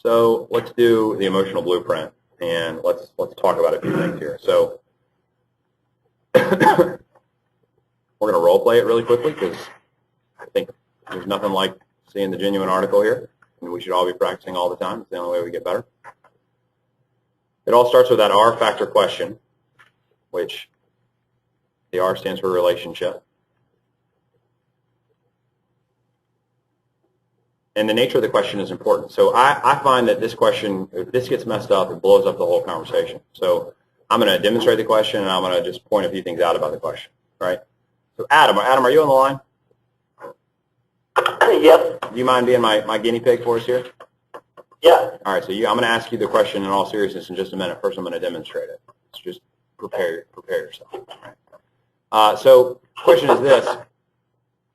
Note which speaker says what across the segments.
Speaker 1: So let's do the emotional blueprint, and let's talk about a few things here. So we're going to role play it really quickly because I think there's nothing like seeing the genuine article here, and we should all be practicing all the time. It's the only way we get better. It all starts with that R factor question, which the R stands for relationship. And the nature of the question is important. So I find that this question, if this gets messed up, it blows up the whole conversation. So I'm going to demonstrate the question, and I'm going to just point a few things out about the question, right? So Adam, are you on the line?
Speaker 2: Yep.
Speaker 1: Do you mind being my guinea pig for us here?
Speaker 2: Yeah.
Speaker 1: All right, so I'm going to ask you the question in all seriousness in just a minute. First, I'm going to demonstrate it. So just prepare yourself. All right. So the question is this.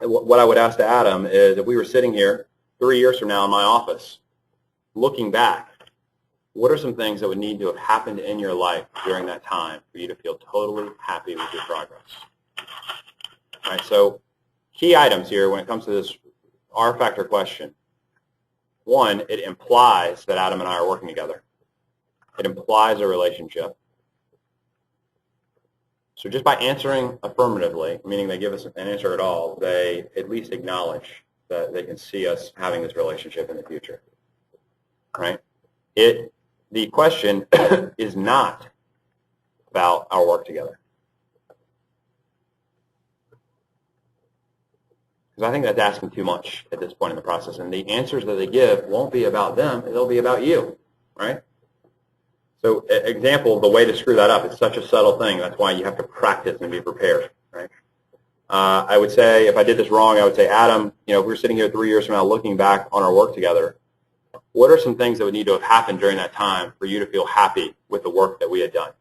Speaker 1: What I would ask to Adam is, if we were sitting here 3 years from now in my office, looking back, what are some things that would need to have happened in your life during that time for you to feel totally happy with your progress? All right, so key items here when it comes to this R factor question. One, it implies that Adam and I are working together. It implies a relationship. So just by answering affirmatively, meaning they give us an answer at all, they at least acknowledge that they can see us having this relationship in the future. Right? The question is not about our work together. Because I think that's asking too much at this point in the process. And the answers that they give won't be about them, they'll be about you. Right? So, example, the way to screw that up, it's such a subtle thing. That's why you have to practice and be prepared. Right? I would say, if I did this wrong, I would say, Adam, if we're sitting here 3 years from now looking back on our work together, what are some things that would need to have happened during that time for you to feel happy with the work that we had done?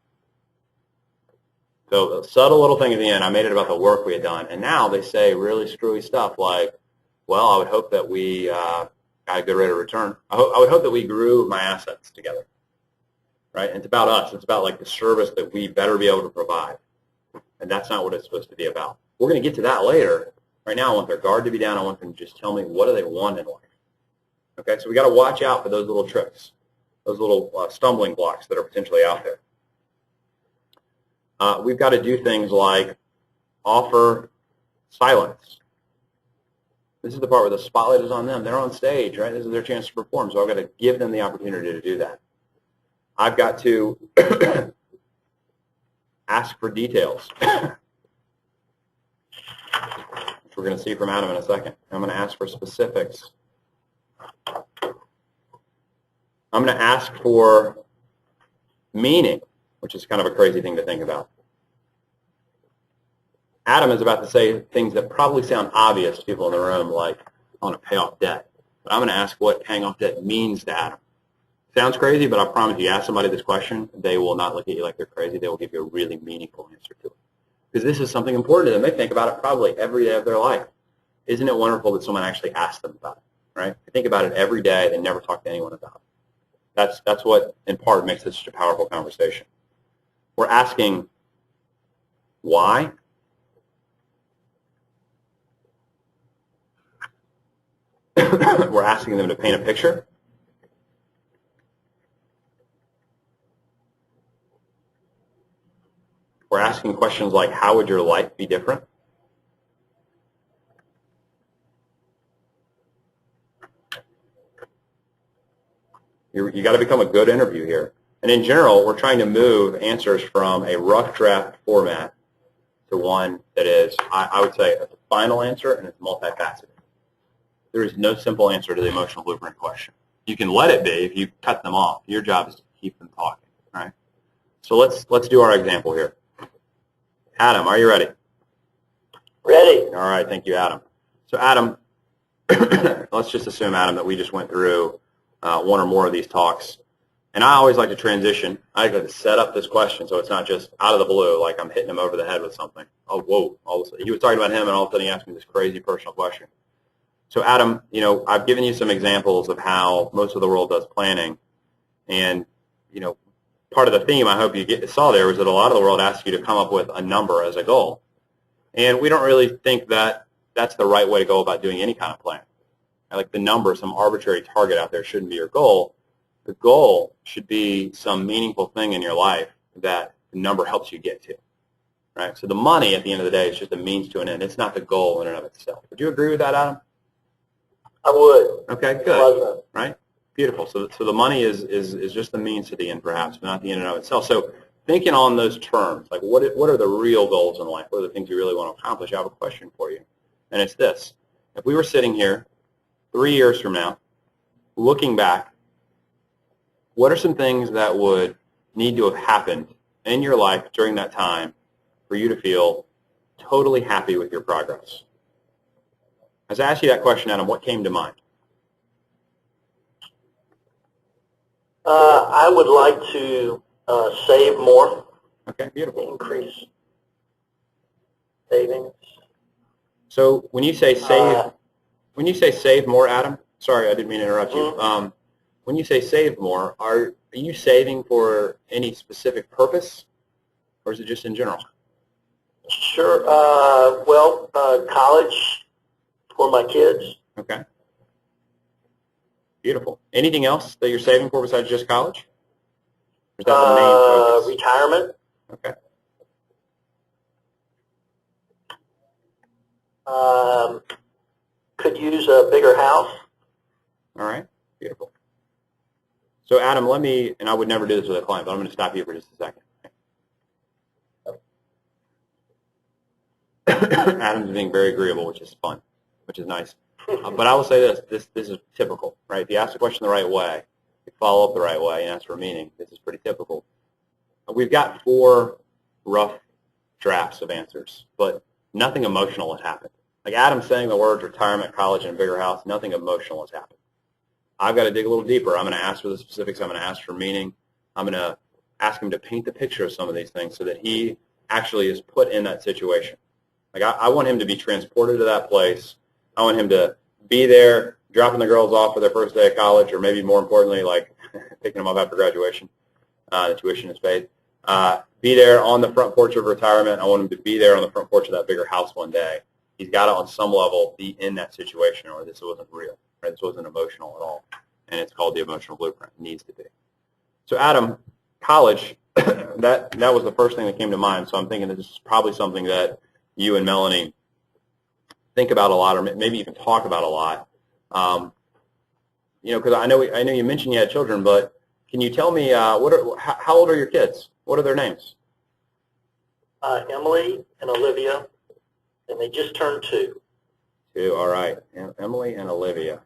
Speaker 1: So a subtle little thing at the end, I made it about the work we had done. And now they say really screwy stuff like, well, I would hope that we got a good rate of return. I would hope that we grew my assets together. Right? And it's about us. It's about like the service that we better be able to provide. And that's not what it's supposed to be about. We're going to get to that later. Right now, I want their guard to be down. I want them to just tell me, what do they want in life? Okay, so we got to watch out for those little tricks, those little stumbling blocks that are potentially out there. We've got to do things like offer silence. This is the part where the spotlight is on them. They're on stage, right? This is their chance to perform, so I've got to give them the opportunity to do that. I've got to ask for details, which we're going to see from Adam in a second. I'm going to ask for specifics. I'm going to ask for meaning, which is kind of a crazy thing to think about. Adam is about to say things that probably sound obvious to people in the room, like, I want to pay off debt. But I'm going to ask what paying off debt means to Adam. Sounds crazy, but I promise you, ask somebody this question, they will not look at you like they're crazy. They will give you a really meaningful answer to it. Because this is something important to them. They think about it probably every day of their life. Isn't it wonderful that someone actually asks them about it, right? They think about it every day. They never talk to anyone about it. That's what, in part, makes this such a powerful conversation. We're asking why. We're asking them to paint a picture. We're asking questions like, how would your life be different? You got to become a good interview here. And in general, we're trying to move answers from a rough draft format to one that is, I would say, a final answer, and it's multifaceted. There is no simple answer to the emotional blueprint question. You can let it be if you cut them off. Your job is to keep them talking, right? So let's do our example here. Adam, are you ready?
Speaker 2: Ready.
Speaker 1: All right, thank you, Adam. So Adam, let's just assume, Adam, that we just went through one or more of these talks. And I always like to transition. I like to set up this question so it's not just out of the blue, like I'm hitting him over the head with something. Oh, whoa. All of a sudden, he was talking about him, and all of a sudden he asked me this crazy personal question. So Adam, I've given you some examples of how most of the world does planning. And, part of the theme I hope you saw there was that a lot of the world asks you to come up with a number as a goal. And we don't really think that that's the right way to go about doing any kind of plan. Like the number, some arbitrary target out there shouldn't be your goal. The goal should be some meaningful thing in your life that the number helps you get to, right? So the money at the end of the day is just a means to an end. It's not the goal in and of itself. Would you agree with that, Adam?
Speaker 2: I would.
Speaker 1: Okay, good. Right? Beautiful. So the money is just the means to the end, perhaps, but not the end in and of itself. So thinking on those terms, like what are the real goals in life? What are the things you really want to accomplish? I have a question for you, and it's this. If we were sitting here 3 years from now, looking back, what are some things that would need to have happened in your life during that time for you to feel totally happy with your progress? As I asked you that question, Adam, what came to mind?
Speaker 2: I would like to save more.
Speaker 1: Okay, beautiful.
Speaker 2: Increase savings.
Speaker 1: So when you say save more, Adam, sorry, I didn't mean to interrupt you. When you say save more, are you saving for any specific purpose, or is it just in general?
Speaker 2: Sure. College for my kids.
Speaker 1: Okay. Beautiful. Anything else that you're saving for besides just college? Or is that the main focus?
Speaker 2: Retirement.
Speaker 1: Okay.
Speaker 2: Could use a bigger house.
Speaker 1: All right. Beautiful. So, Adam, let me, and I would never do this with a client, but I'm going to stop you for just a second. Adam's being very agreeable, which is fun, which is nice. But I will say this is typical, right? If you ask the question the right way, you follow up the right way, and ask for meaning, this is pretty typical. We've got 4 rough drafts of answers, but nothing emotional has happened. Like Adam saying the words retirement, college, and a bigger house, nothing emotional has happened. I've got to dig a little deeper. I'm going to ask for the specifics. I'm going to ask for meaning. I'm going to ask him to paint the picture of some of these things so that he actually is put in that situation. Like I want him to be transported to that place. I want him to be there, dropping the girls off for their first day of college, or maybe more importantly, like picking them up after graduation. The tuition is paid. Be there on the front porch of retirement. I want him to be there on the front porch of that bigger house one day. He's got to, on some level, be in that situation, or this wasn't real. Right? This wasn't emotional at all, and it's called the emotional blueprint. It needs to be. So, Adam, college, that was the first thing that came to mind. So I'm thinking that this is probably something that you and Melanie think about a lot, or maybe even talk about a lot. Because I know you mentioned you had children, but can you tell me how old are your kids? What are their names?
Speaker 2: Emily and Olivia, and they just turned 2.
Speaker 1: 2, all right. Emily and Olivia.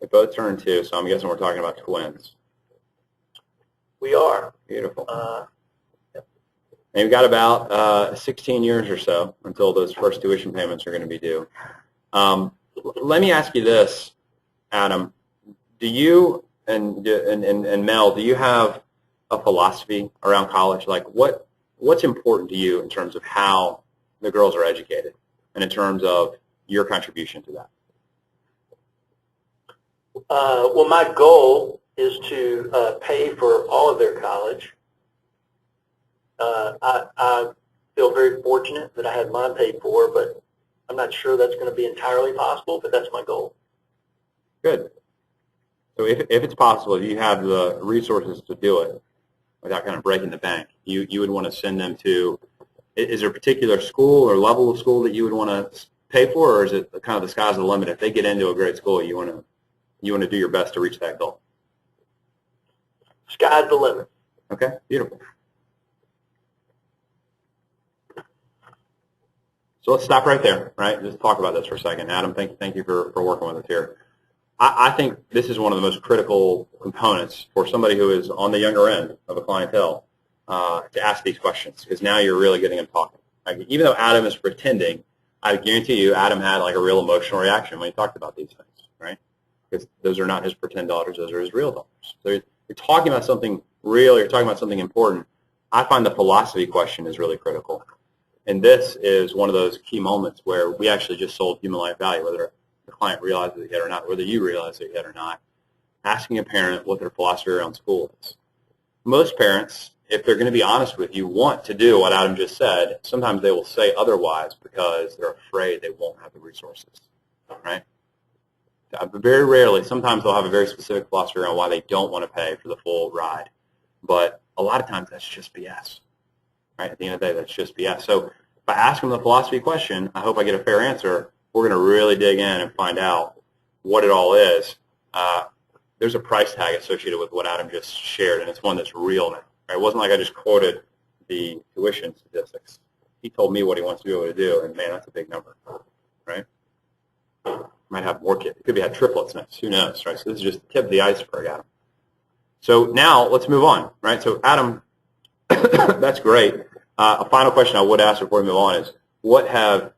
Speaker 1: They both turned 2, so I'm guessing we're talking about twins.
Speaker 2: We are.
Speaker 1: Beautiful. And you've got about 16 years or so until those first tuition payments are going to be due. Let me ask you this, Adam. Do you and Mel, do you have a philosophy around college? Like what's important to you in terms of how the girls are educated and in terms of your contribution to that?
Speaker 2: Well, my goal is to pay for all of their college. I feel very fortunate that I had mine paid for, but I'm not sure that's going to be entirely possible, but that's my goal.
Speaker 1: Good. So if it's possible, if you have the resources to do it without kind of breaking the bank, you would want to send them to, is there a particular school or level of school that you would want to pay for, or is it kind of the sky's the limit? If they get into a great school, you want to do your best to reach that goal?
Speaker 2: Sky's the limit.
Speaker 1: Okay, beautiful. So let's stop right there, right? Just talk about this for a second. Adam, thank you for working with us here. I think this is one of the most critical components for somebody who is on the younger end of a clientele to ask these questions, because now you're really getting them talking. Like, even though Adam is pretending, I guarantee you Adam had like a real emotional reaction when he talked about these things, right? Because those are not his pretend daughters, those are his real daughters. So you're talking about something real, you're talking about something important. I find the philosophy question is really critical. And this is one of those key moments where we actually just sold human life value, whether the client realizes it yet or not, whether you realize it yet or not, asking a parent what their philosophy around school is. Most parents, if they're going to be honest with you, want to do what Adam just said. Sometimes they will say otherwise because they're afraid they won't have the resources, right? Very rarely, sometimes they'll have a very specific philosophy around why they don't want to pay for the full ride. But a lot of times that's just BS. Right? At the end of the day, that's just BS. So if I ask them the philosophy question, I hope I get a fair answer. We're going to really dig in and find out what it all is. There's a price tag associated with what Adam just shared, and it's one that's real now. Right? It wasn't like I just quoted the tuition statistics. He told me what he wants to be able to do, and man, that's a big number, right? Might have more kids. It could be had triplets next. Who knows, right? So this is just the tip of the iceberg, Adam. So now let's move on, right? So Adam, that's great. A final question I would ask before we move on is, what have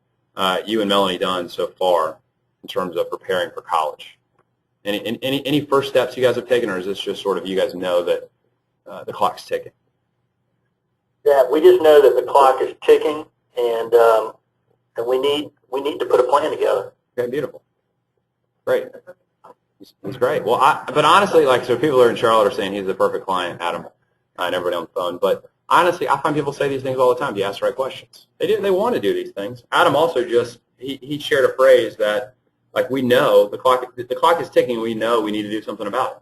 Speaker 1: you and Melanie done so far in terms of preparing for college? Any first steps you guys have taken, or is this just sort of you guys know that the clock's ticking?
Speaker 2: Yeah, we just know that the clock is ticking, and we need to put a plan together.
Speaker 1: Okay, beautiful. Great. He's great. Well, but honestly, like, so people are in Charlotte are saying he's the perfect client, Adam, and everybody on the phone. But honestly, I find people say these things all the time. Do you ask the right questions? They want to do these things. Adam also just he shared a phrase that, like, we know the clock is ticking. We know we need to do something about it.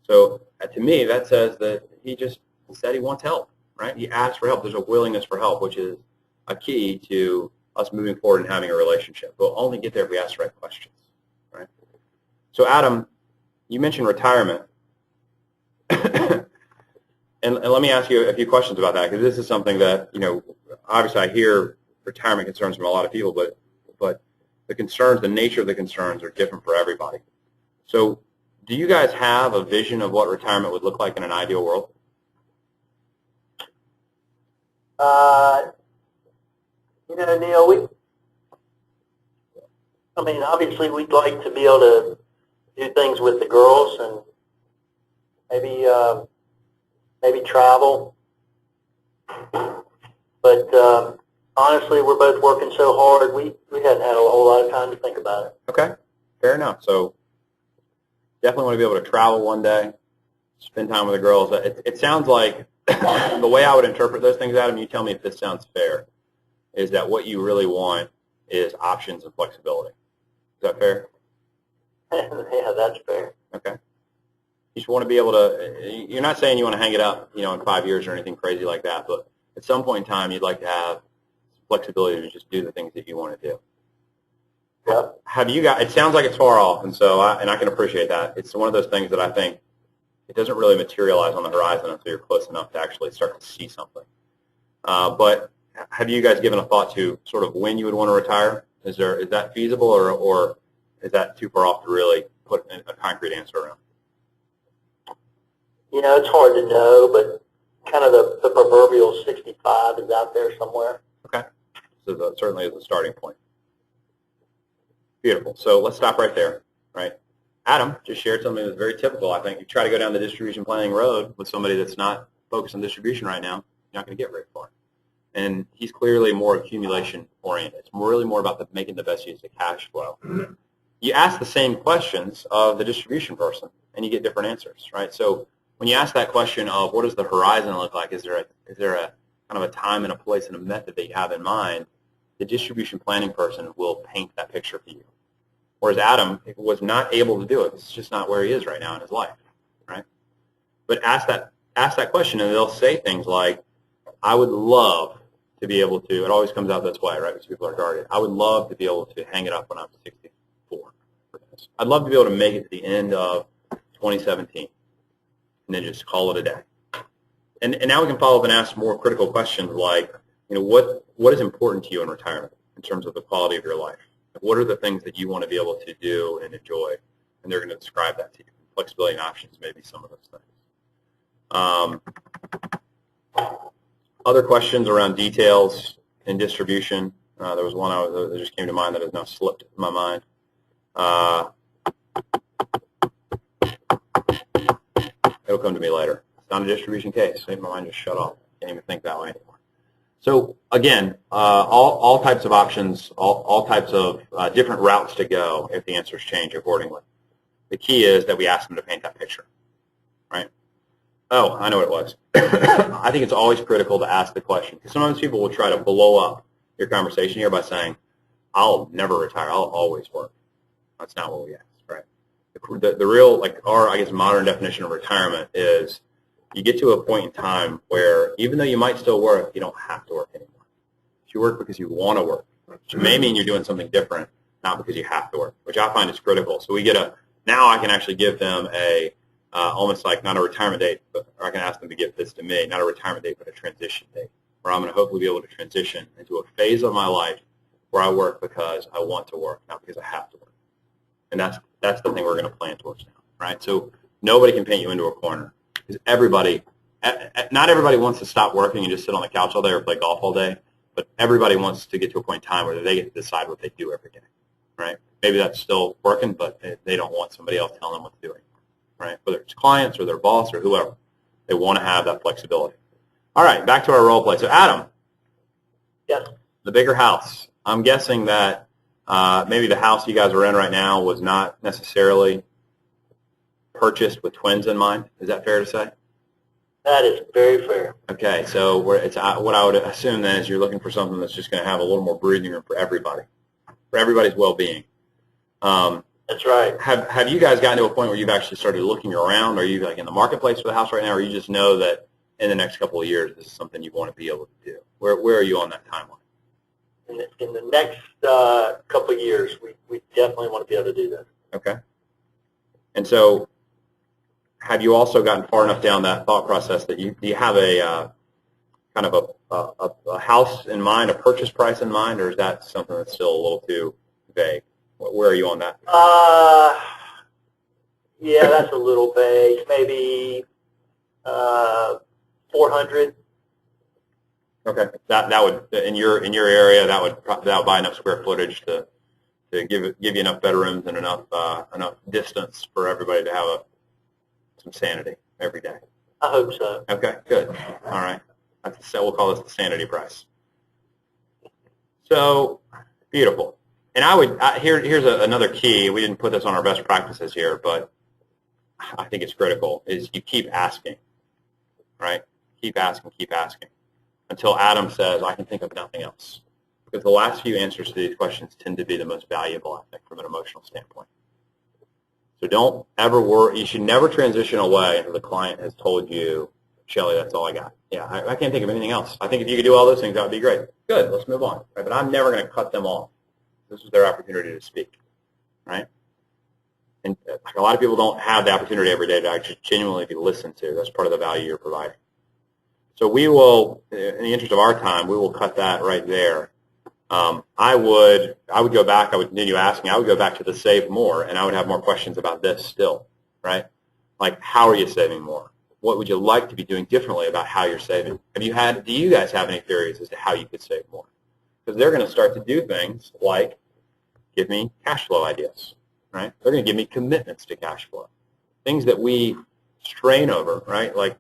Speaker 1: So to me, that says that he just said he wants help, right? He asked for help. There's a willingness for help, which is a key to us moving forward and having a relationship. We'll only get there if we ask the right questions, right? So Adam, you mentioned retirement. And let me ask you a few questions about that, because this is something that, you know, obviously I hear retirement concerns from a lot of people, but the concerns, the nature of the concerns are different for everybody. So do you guys have a vision of what retirement would look like in an ideal world?
Speaker 2: You know, Neil, I mean, obviously we'd like to be able to do things with the girls and maybe travel. But honestly, we're both working so hard, we hadn't had a whole lot of time to think about it.
Speaker 1: Okay, fair enough. So definitely want to be able to travel one day, spend time with the girls. It sounds like the way I would interpret those things, Adam, you tell me if this sounds fair, is that what you really want is options and flexibility. Is that fair?
Speaker 2: Yeah, that's fair.
Speaker 1: Okay. You just want to be able to, you're not saying you want to hang it up, you know, in 5 years or anything crazy like that, but at some point in time you'd like to have flexibility to just do the things that you want to do.
Speaker 2: Yep.
Speaker 1: Have you got, it sounds like it's far off, and so I can appreciate that. It's one of those things that I think it doesn't really materialize on the horizon until you're close enough to actually start to see something. But have you guys given a thought to sort of when you would want to retire? Is that feasible, or is that too far off to really put a concrete answer around?
Speaker 2: You know, it's hard to know, but kind of the proverbial 65 is out there somewhere.
Speaker 1: Okay. So that certainly is a starting point. Beautiful. So let's stop right there, right? Adam just shared something that's very typical. I think you try to go down the distribution planning road with somebody that's not focused on distribution right now, you're not going to get very far. And he's clearly more accumulation oriented. It's really more about making the best use of cash flow. You ask the same questions of the distribution person, and you get different answers, right? So when you ask that question of what does the horizon look like, is there a kind of a time and a place and a method that you have in mind, the distribution planning person will paint that picture for you. Whereas Adam was not able to do it. It's just not where he is right now in his life, right? But ask that question, and they'll say things like, I would love to be able to, it always comes out this way, right, because people are guarded. I would love to be able to hang it up when I'm 64. I'd love to be able to make it to the end of 2017 and then just call it a day. And now we can follow up and ask more critical questions like, you know, what is important to you in retirement in terms of the quality of your life? What are the things that you want to be able to do and enjoy? And they're going to describe that to you. Flexibility and options may be some of those things. Other questions around details in distribution. There was one that just came to mind that has now slipped my mind. It'll come to me later. It's not a distribution case. My mind just shut off. Can't even think that way anymore. So again, all types of options, all types of different routes to go if the answers change accordingly. The key is that we ask them to paint that picture, right? Oh, I know what it was. I think it's always critical to ask the question, because sometimes people will try to blow up your conversation here by saying, I'll never retire, I'll always work. That's not what we ask. Right. The real, like our, I guess, modern definition of retirement is you get to a point in time where even though you might still work, you don't have to work anymore. You work because you want to work, which may mean you're doing something different, not because you have to work, which I find is critical. So we get now I can actually give them a, almost like not a retirement date, but I can ask them to give this to me, not a retirement date, but a transition date, where I'm going to hopefully be able to transition into a phase of my life where I work because I want to work, not because I have to work. And that's the thing we're going to plan towards now, right? So nobody can paint you into a corner, because not everybody wants to stop working and just sit on the couch all day or play golf all day, but everybody wants to get to a point in time where they get to decide what they do every day, right? Maybe that's still working, but they don't want somebody else telling them what to do anymore, right? Whether it's clients or their boss or whoever, they want to have that flexibility. All right, back to our role play. So Adam,
Speaker 2: yes,
Speaker 1: the bigger house. I'm guessing that maybe the house you guys are in right now was not necessarily purchased with twins in mind. Is that fair to say?
Speaker 2: that is very fair.
Speaker 1: Okay, so what I would assume then is you're looking for something that's just going to have a little more breathing room for everybody's well-being.
Speaker 2: That's right.
Speaker 1: Have you guys gotten to a point where you've actually started looking around? Are you like in the marketplace for the house right now, or you just know that in the next couple of years this is something you want to be able to do? Where are you on that timeline?
Speaker 2: In the next couple of years, we definitely want to be able to do that.
Speaker 1: Okay. And so have you also gotten far enough down that thought process that do you have a kind of a house in mind, a purchase price in mind, or is that something that's still a little too vague? Where are you on that?
Speaker 2: Yeah, that's a little vague. Maybe 400.
Speaker 1: Okay, that would in your area that would buy enough square footage to give you enough bedrooms and enough distance for everybody to have some sanity every day.
Speaker 2: I hope so.
Speaker 1: Okay, good. All right, we'll call this the sanity price. So beautiful. And here's another key. We didn't put this on our best practices here, but I think it's critical. Is you keep asking, right? Keep asking until Adam says, "I can think of nothing else." Because the last few answers to these questions tend to be the most valuable, I think, from an emotional standpoint. So don't ever worry. You should never transition away until the client has told you, "Shelley, that's all I got. Yeah, I can't think of anything else. I think if you could do all those things, that would be great." Good, let's move on. Right? But I'm never going to cut them off. This is their opportunity to speak, right? And a lot of people don't have the opportunity every day to actually genuinely be listened to. That's part of the value you're providing. So we will, in the interest of our time, we will cut that right there. I would go back. I would continue asking. I would go back to the save more, and I would have more questions about this still, right? Like, how are you saving more? What would you like to be doing differently about how you're saving? Do you guys have any theories as to how you could save more? Because they're going to start to do things like give me cash flow ideas, right? They're going to give me commitments to cash flow, things that we strain over, right? Like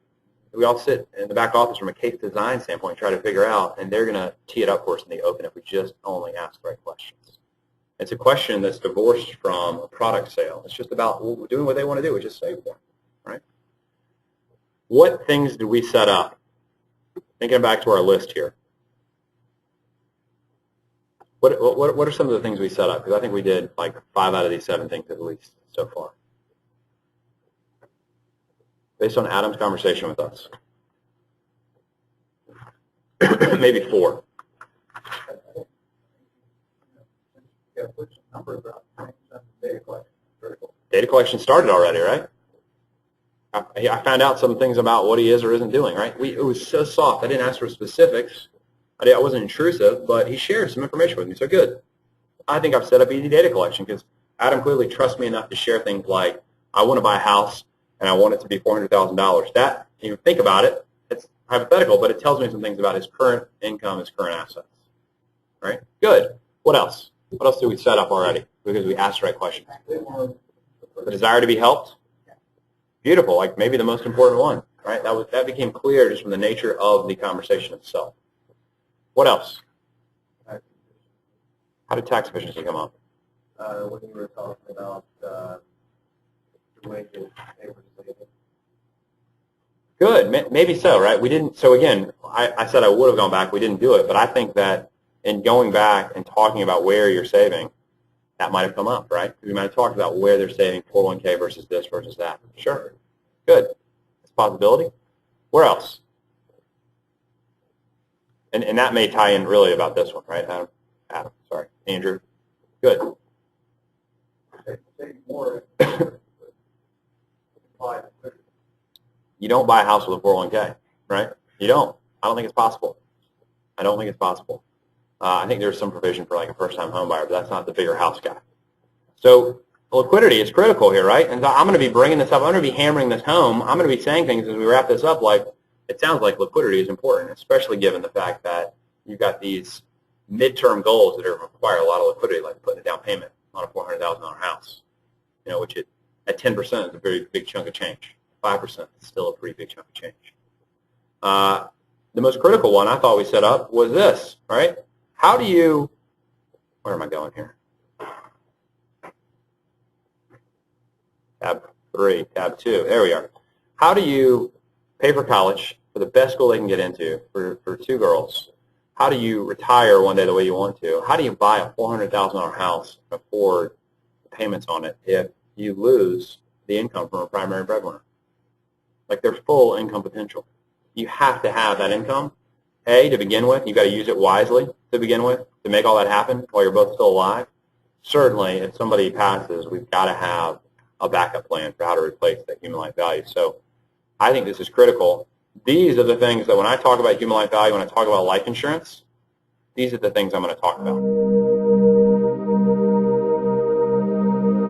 Speaker 1: we all sit in the back office from a case design standpoint and try to figure out, and they're going to tee it up for us in the open if we just only ask the right questions. It's a question that's divorced from a product sale. It's just about doing what they want to do, which is save more, right? What things do we set up? Thinking back to our list here. What are some of the things we set up? Because I think we did like 5 out of these 7 things at least so far. Based on Adam's conversation with us. Maybe 4. Data collection started already, right? I found out some things about what he is or isn't doing, right? It was so soft. I didn't ask for specifics. I wasn't intrusive, but he shared some information with me, so good. I think I've set up easy data collection because Adam clearly trusts me enough to share things like, I want to buy a house and I want it to be $400,000. That, you think about it, it's hypothetical, but it tells me some things about his current income, his current assets, right? Good. What else? What else do we set up already? Because we asked the right questions. The desire to be helped? Beautiful, like maybe the most important one, right? That became clear just from the nature of the conversation itself. What else? How did tax efficiency come up?
Speaker 3: When you were talking about the wages they were saving.
Speaker 1: Good, maybe so, right? We didn't. So again, I said I would have gone back. We didn't do it, but I think that in going back and talking about where you're saving, that might have come up, right? We might have talked about where they're saving 401k versus this versus that. Sure. Good. It's a possibility. Where else? And that may tie in really about this one, right, Adam? Adam, sorry. Andrew? Good. You don't buy a house with a 401k, right? You don't. I don't think it's possible. I don't think it's possible. I think there's some provision for like a first-time home buyer, but that's not the bigger house guy. So liquidity is critical here, right? And I'm going to be bringing this up. I'm going to be hammering this home. I'm going to be saying things as we wrap this up like it sounds like liquidity is important, especially given the fact that you've got these midterm goals that require a lot of liquidity, like putting a down payment on a $400,000 house, you know, which at 10% is a very big chunk of change. 5% is still a pretty big chunk of change. The most critical one I thought we set up was this, right? How do you, where am I going here? Tab 3, tab 2, there we are. How do you pay for college for the best school they can get into for 2 girls? How do you retire one day the way you want to? How do you buy a $400,000 house and afford the payments on it if you lose the income from a primary breadwinner? Like their full income potential. You have to have that income, A, to begin with. You've got to use it wisely to begin with to make all that happen while you're both still alive. Certainly, if somebody passes, we've got to have a backup plan for how to replace that human life value. So I think this is critical. These are the things that when I talk about human life value, when I talk about life insurance, these are the things I'm going to talk about.